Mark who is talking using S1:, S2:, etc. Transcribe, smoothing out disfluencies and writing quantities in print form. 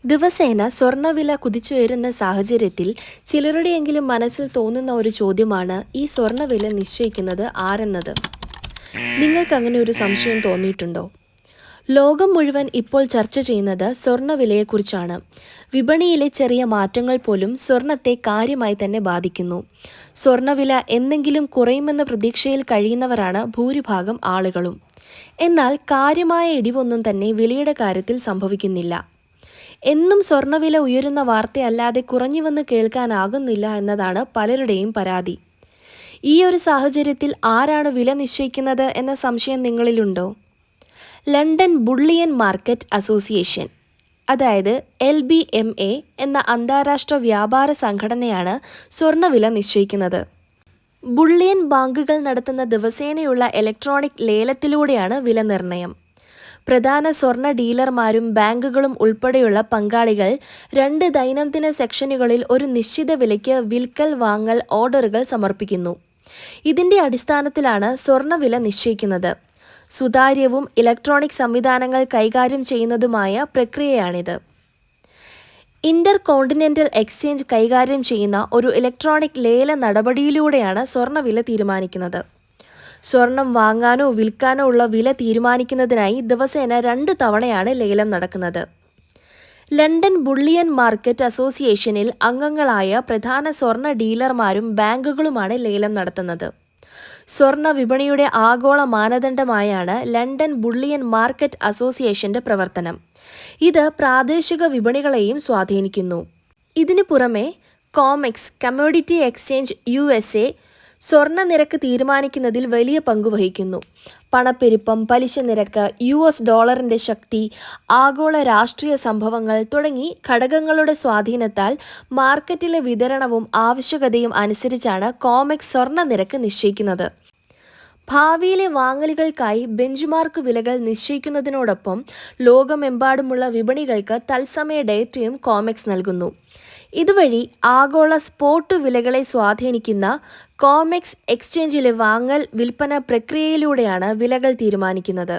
S1: ദിവസേന സ്വർണ്ണവില കുതിച്ചുയരുന്ന സാഹചര്യത്തിൽ ചിലരുടെയെങ്കിലും മനസ്സിൽ തോന്നുന്ന ഒരു ചോദ്യമാണ് ഈ സ്വർണ്ണവില നിശ്ചയിക്കുന്നത് ആരെന്നത്. നിങ്ങൾക്ക് അങ്ങനെ ഒരു സംശയം തോന്നിയിട്ടുണ്ടോ? ലോകം മുഴുവൻ ഇപ്പോൾ ചർച്ച ചെയ്യുന്നത് സ്വർണ്ണവിലയെക്കുറിച്ചാണ്. വിപണിയിലെ ചെറിയ മാറ്റങ്ങൾ പോലും സ്വർണത്തെ കാര്യമായി തന്നെ ബാധിക്കുന്നു. സ്വർണ്ണവില എന്തെങ്കിലും കുറയുമെന്ന പ്രതീക്ഷയിൽ കഴിയുന്നവരാണ് ഭൂരിഭാഗം ആളുകളും. എന്നാൽ കാര്യമായ ഇടിവൊന്നും തന്നെ വിലയുടെ കാര്യത്തിൽ സംഭവിക്കുന്നില്ല. എന്നും സ്വർണ്ണവില ഉയരുന്ന വാർത്തയല്ലാതെ കുറഞ്ഞുവെന്ന് കേൾക്കാനാകുന്നില്ല എന്നതാണ് പലരുടെയും പരാതി. ഈ ഒരു സാഹചര്യത്തിൽ ആരാണ് വില നിശ്ചയിക്കുന്നത് എന്ന സംശയം നിങ്ങളിലുണ്ടോ? ലണ്ടൻ ബുള്ളിയൻ മാർക്കറ്റ് അസോസിയേഷൻ, അതായത് LBMA എന്ന അന്താരാഷ്ട്ര വ്യാപാര സംഘടനയാണ് സ്വർണ്ണവില നിശ്ചയിക്കുന്നത്. ബുള്ളിയൻ ബാങ്കുകൾ നടത്തുന്ന ദിവസേനയുള്ള ഇലക്ട്രോണിക് ലേലത്തിലൂടെയാണ് വില നിർണ്ണയം. പ്രധാന സ്വർണ്ണ ഡീലർമാരും ബാങ്കുകളും ഉൾപ്പെടെയുള്ള പങ്കാളികൾ 2 ദൈനംദിന സെക്ഷനുകളിൽ ഒരു നിശ്ചിത വിലയ്ക്ക് വിൽക്കൽ വാങ്ങൽ ഓർഡറുകൾ സമർപ്പിക്കുന്നു. ഇതിന്റെ അടിസ്ഥാനത്തിലാണ് സ്വർണ്ണവില നിശ്ചയിക്കുന്നത്. സുതാര്യവും ഇലക്ട്രോണിക് സംവിധാനങ്ങൾ കൈകാര്യം ചെയ്യുന്നതുമായ പ്രക്രിയയാണിത്. ഇന്റർ കോണ്ടിനെന്റൽ എക്സ്ചേഞ്ച് കൈകാര്യം ചെയ്യുന്ന ഒരു ഇലക്ട്രോണിക് ലേല നടപടിയിലൂടെയാണ് സ്വർണ്ണവില തീരുമാനിക്കുന്നത്. സ്വർണം വാങ്ങാനോ വിൽക്കാനോ ഉള്ള വില തീരുമാനിക്കുന്നതിനായി ദിവസേന 2 തവണയാണ് ലേലം നടക്കുന്നത്. ലണ്ടൻ ബുള്ളിയൻ മാർക്കറ്റ് അസോസിയേഷനിൽ അംഗങ്ങളായ പ്രധാന സ്വർണ്ണ ഡീലർമാരും ബാങ്കുകളുമാണ് ലേലം നടത്തുന്നത്. സ്വർണ്ണ വിപണിയുടെ ആഗോള മാനദണ്ഡമായാണ് ലണ്ടൻ ബുള്ളിയൻ മാർക്കറ്റ് അസോസിയേഷന്റെ പ്രവർത്തനം. ഇത് പ്രാദേശിക വിപണികളെയും സ്വാധീനിക്കുന്നു. ഇതിനു പുറമെ കോമെക്സ് കമ്മോഡിറ്റി എക്സ്ചേഞ്ച് USA സ്വർണ്ണ നിരക്ക് തീരുമാനിക്കുന്നതിൽ വലിയ പങ്കുവഹിക്കുന്നു. പണപ്പെരുപ്പം, പലിശ നിരക്ക്, US ഡോളറിന്റെ ശക്തി, ആഗോള രാഷ്ട്രീയ സംഭവങ്ങൾ തുടങ്ങി ഘടകങ്ങളുടെ സ്വാധീനത്താൽ മാർക്കറ്റിലെ വിതരണവും ആവശ്യകതയും അനുസരിച്ചാണ് കോമെക്സ് സ്വർണ്ണ നിരക്ക് നിശ്ചയിക്കുന്നത്. ഭാവിയിലെ വാങ്ങലുകൾക്കായി ബെഞ്ച്മാർക്ക് വിലകൾ നിശ്ചയിക്കുന്നതിനോടൊപ്പം ലോകമെമ്പാടുമുള്ള വിപണികൾക്ക് തത്സമയ ഡേറ്റയും കോമെക്സ് നൽകുന്നു. ഇതുവഴി ആഗോള സ്പോട്ട് വിലകളെ സ്വാധീനിക്കുന്ന കോമെക്സ് എക്സ്ചേഞ്ചിലെ വാങ്ങൽ വിൽപ്പന പ്രക്രിയയിലൂടെയാണ് വിലകൾ തീരുമാനിക്കുന്നത്.